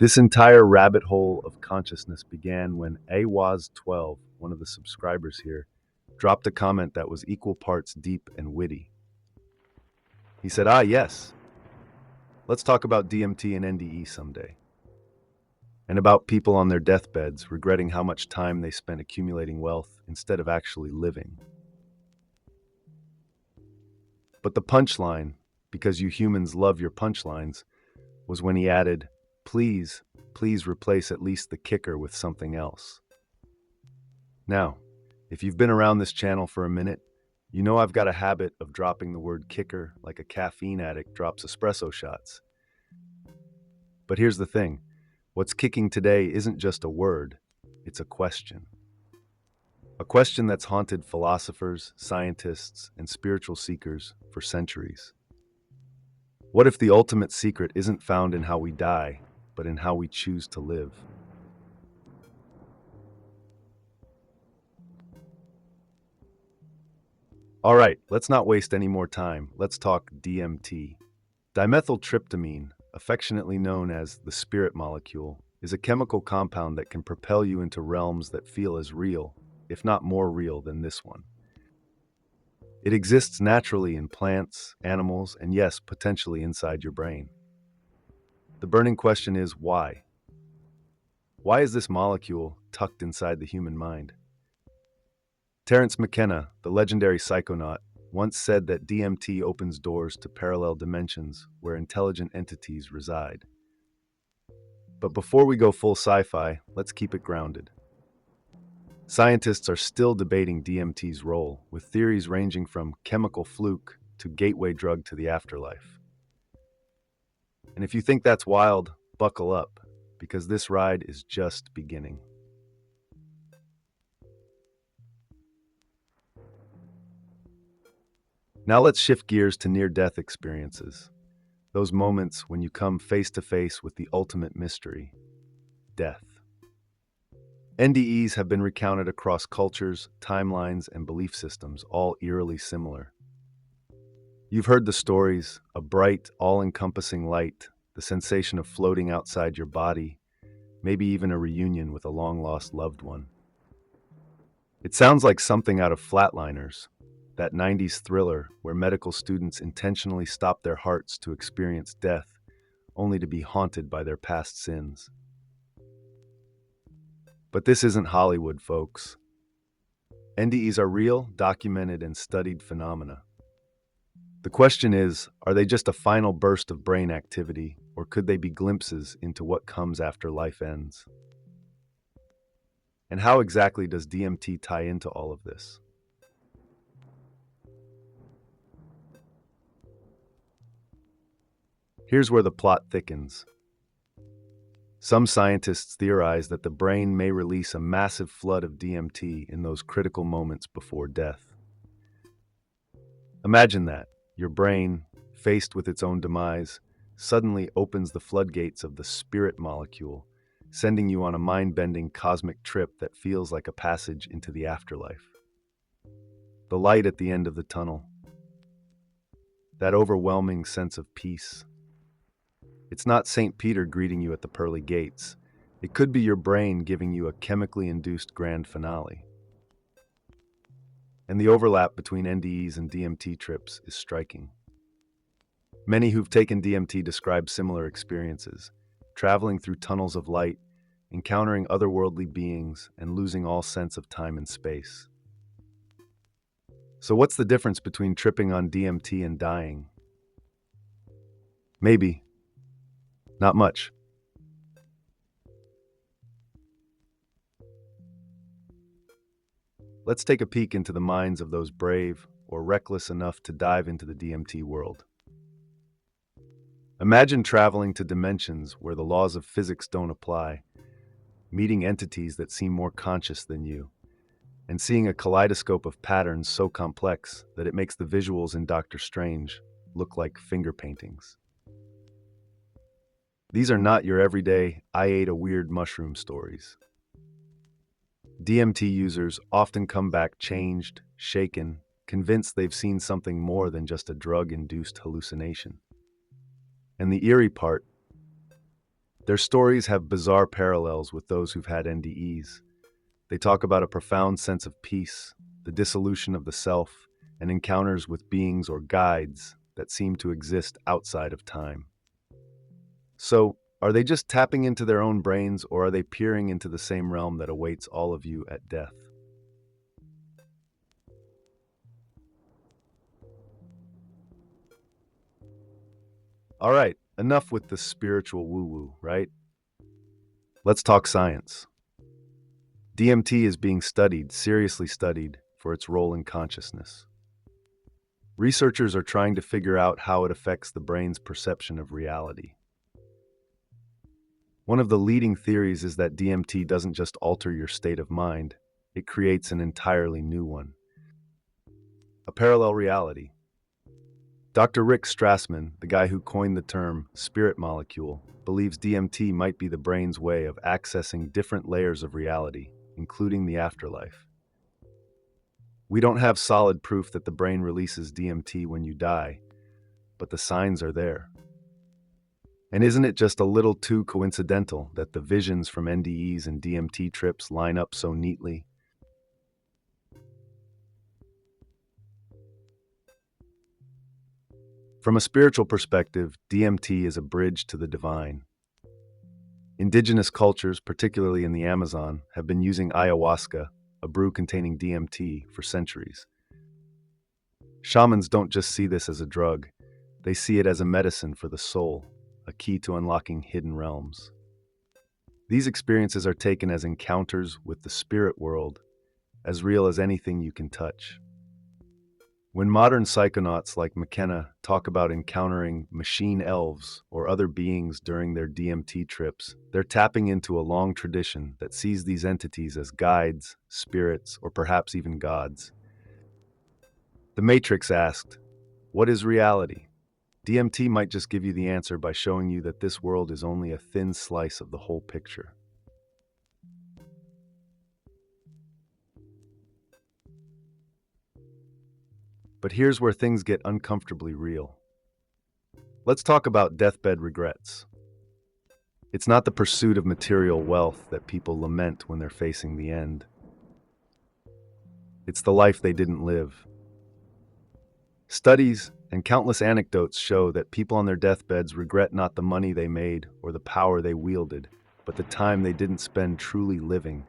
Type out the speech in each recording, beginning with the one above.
This entire rabbit hole of consciousness began when AWAS12, one of the subscribers here, dropped a comment that was equal parts deep and witty. He said, yes, let's talk about DMT and NDE someday. And about people on their deathbeds regretting how much time they spent accumulating wealth instead of actually living. But the punchline, because you humans love your punchlines, was when he added, please replace at least the kicker with something else. Now, if you've been around this channel for a minute, you know I've got a habit of dropping the word kicker like a caffeine addict drops espresso shots. But here's the thing, what's kicking today isn't just a word, it's a question. A question that's haunted philosophers, scientists, and spiritual seekers for centuries. What if the ultimate secret isn't found in how we die, but in how we choose to live? All right, let's not waste any more time. Let's talk DMT. Dimethyltryptamine, affectionately known as the spirit molecule, is a chemical compound that can propel you into realms that feel as real, if not more real than this one. It exists naturally in plants, animals, and yes, potentially inside your brain. The burning question is why? Why is this molecule tucked inside the human mind? Terence McKenna, the legendary psychonaut, once said that DMT opens doors to parallel dimensions where intelligent entities reside. But before we go full sci-fi, let's keep it grounded. Scientists are still debating DMT's role, with theories ranging from chemical fluke to gateway drug to the afterlife. And if you think that's wild, buckle up, because this ride is just beginning. Now let's shift gears to near-death experiences. Those moments when you come face to face with the ultimate mystery, death. NDEs have been recounted across cultures, timelines, and belief systems, all eerily similar. You've heard the stories, a bright, all-encompassing light, the sensation of floating outside your body, maybe even a reunion with a long-lost loved one. It sounds like something out of Flatliners, that 90s thriller where medical students intentionally stop their hearts to experience death, only to be haunted by their past sins. But this isn't Hollywood, folks. NDEs are real, documented, and studied phenomena. The question is, are they just a final burst of brain activity, or could they be glimpses into what comes after life ends? And how exactly does DMT tie into all of this? Here's where the plot thickens. Some scientists theorize that the brain may release a massive flood of DMT in those critical moments before death. Imagine that, your brain, faced with its own demise, suddenly opens the floodgates of the spirit molecule, sending you on a mind-bending cosmic trip that feels like a passage into the afterlife. The light at the end of the tunnel. That overwhelming sense of peace. It's not St. Peter greeting you at the pearly gates. It could be your brain giving you a chemically induced grand finale. And the overlap between NDEs and DMT trips is striking. Many who've taken DMT describe similar experiences, traveling through tunnels of light, encountering otherworldly beings, and losing all sense of time and space. So what's the difference between tripping on DMT and dying? Maybe. Not much. Let's take a peek into the minds of those brave or reckless enough to dive into the DMT world. Imagine traveling to dimensions where the laws of physics don't apply, meeting entities that seem more conscious than you, and seeing a kaleidoscope of patterns so complex that it makes the visuals in Doctor Strange look like finger paintings. These are not your everyday, I ate a weird mushroom stories. DMT users often come back changed, shaken, convinced they've seen something more than just a drug-induced hallucination. And the eerie part, Their stories have bizarre parallels with those who've had NDEs. They talk about a profound sense of peace, the dissolution of the self, and encounters with beings or guides that seem to exist outside of time. So, are they just tapping into their own brains, or are they peering into the same realm that awaits all of you at death? All right, enough with the spiritual woo-woo, right? Let's talk science. DMT is being studied, seriously studied, for its role in consciousness. Researchers are trying to figure out how it affects the brain's perception of reality. One of the leading theories is that DMT doesn't just alter your state of mind, it creates an entirely new one. A parallel reality. Dr. Rick Strassman, the guy who coined the term spirit molecule, believes DMT might be the brain's way of accessing different layers of reality, including the afterlife. We don't have solid proof that the brain releases DMT when you die, but the signs are there. And isn't it just a little too coincidental that the visions from NDEs and DMT trips line up so neatly? From a spiritual perspective, DMT is a bridge to the divine. Indigenous cultures, particularly in the Amazon, have been using ayahuasca, a brew containing DMT, for centuries. Shamans don't just see this as a drug, they see it as a medicine for the soul, a key to unlocking hidden realms. These experiences are taken as encounters with the spirit world, as real as anything you can touch. When modern psychonauts like McKenna talk about encountering machine elves or other beings during their DMT trips, they're tapping into a long tradition that sees these entities as guides, spirits, or perhaps even gods. The Matrix asked, "What is reality?" DMT might just give you the answer by showing you that this world is only a thin slice of the whole picture. But here's where things get uncomfortably real. Let's talk about deathbed regrets. It's not the pursuit of material wealth that people lament when they're facing the end. It's the life they didn't live. Studies and countless anecdotes show that people on their deathbeds regret not the money they made or the power they wielded, but the time they didn't spend truly living,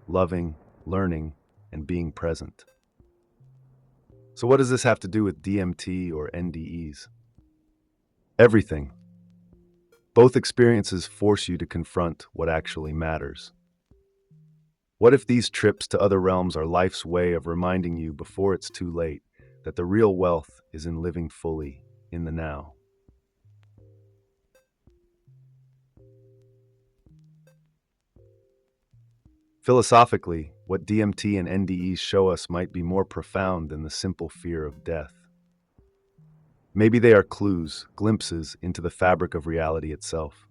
loving, learning, and being present. So what does this have to do with DMT or NDEs? Everything. Both experiences force you to confront what actually matters. What if these trips to other realms are life's way of reminding you before it's too late that the real wealth is in living fully in the now? Philosophically, what DMT and NDEs show us might be more profound than the simple fear of death. Maybe they are clues, glimpses into the fabric of reality itself.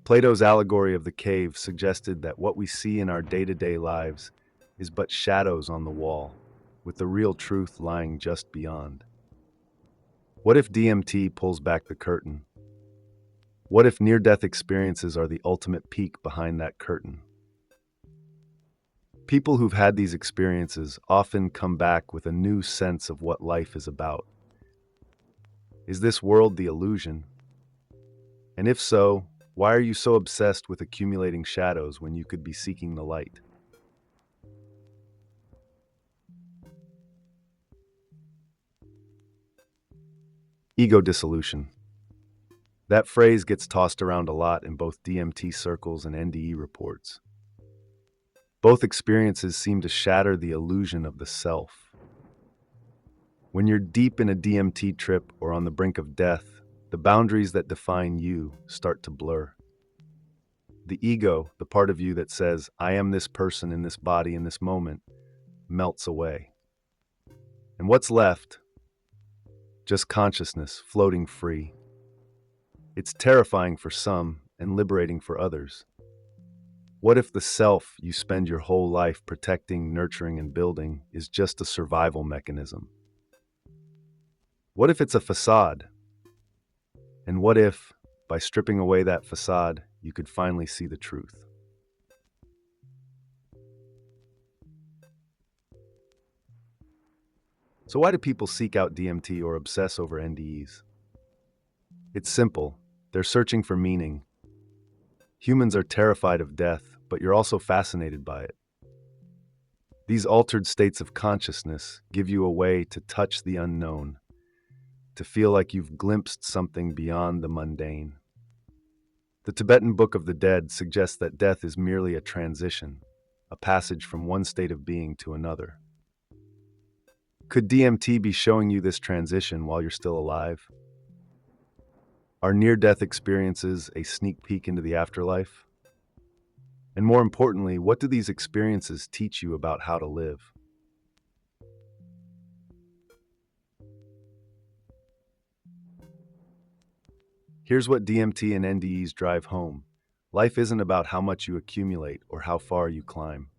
Plato's allegory of the cave suggested that what we see in our day-to-day lives is but shadows on the wall, with the real truth lying just beyond. What if DMT pulls back the curtain? What if near-death experiences are the ultimate peek behind that curtain? People who've had these experiences often come back with a new sense of what life is about. Is this world the illusion? And if so, why are you so obsessed with accumulating shadows when you could be seeking the light? Ego dissolution. That phrase gets tossed around a lot in both DMT circles and NDE reports. Both experiences seem to shatter the illusion of the self. When you're deep in a DMT trip or on the brink of death, the boundaries that define you start to blur. The ego, the part of you that says, "I am this person in this body in this moment," melts away. And what's left? Just consciousness floating free. It's terrifying for some and liberating for others. What if the self you spend your whole life protecting, nurturing, and building is just a survival mechanism? What if it's a facade? And what if by stripping away that facade, you could finally see the truth. So why do people seek out DMT or obsess over NDEs? It's simple. They're searching for meaning. Humans are terrified of death, but you're also fascinated by it. These altered states of consciousness give you a way to touch the unknown, to feel like you've glimpsed something beyond the mundane. The Tibetan Book of the Dead suggests that death is merely a transition, a passage from one state of being to another. Could DMT be showing you this transition while you're still alive? Are near-death experiences a sneak peek into the afterlife? And more importantly, what do these experiences teach you about how to live? Here's what DMT and NDEs drive home. Life isn't about how much you accumulate or how far you climb.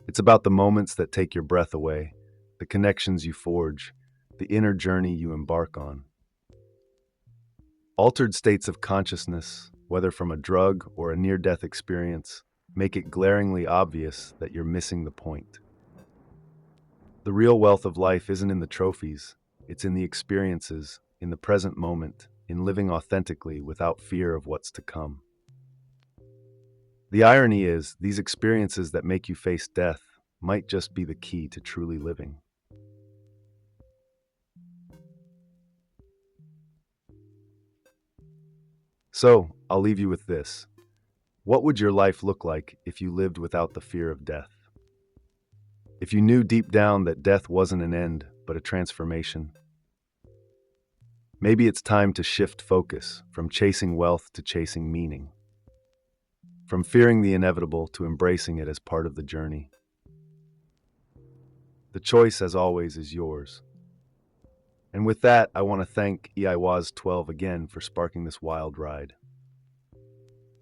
It's about the moments that take your breath away, the connections you forge, the inner journey you embark on. Altered states of consciousness, whether from a drug or a near-death experience, make it glaringly obvious that you're missing the point. The real wealth of life isn't in the trophies, it's in the experiences, in the present moment, in living authentically without fear of what's to come. The irony is, these experiences that make you face death might just be the key to truly living. So, I'll leave you with this. What would your life look like if you lived without the fear of death? If you knew deep down that death wasn't an end, but a transformation? Maybe it's time to shift focus from chasing wealth to chasing meaning. From fearing the inevitable to embracing it as part of the journey. The choice, as always, is yours. And with that, I want to thank EIWAS12 again for sparking this wild ride.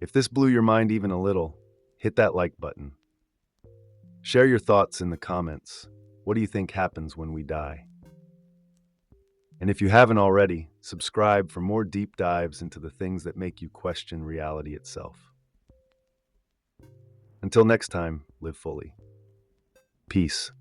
If this blew your mind even a little, hit that like button. Share your thoughts in the comments. What do you think happens when we die? And if you haven't already, subscribe for more deep dives into the things that make you question reality itself. Until next time, live fully. Peace.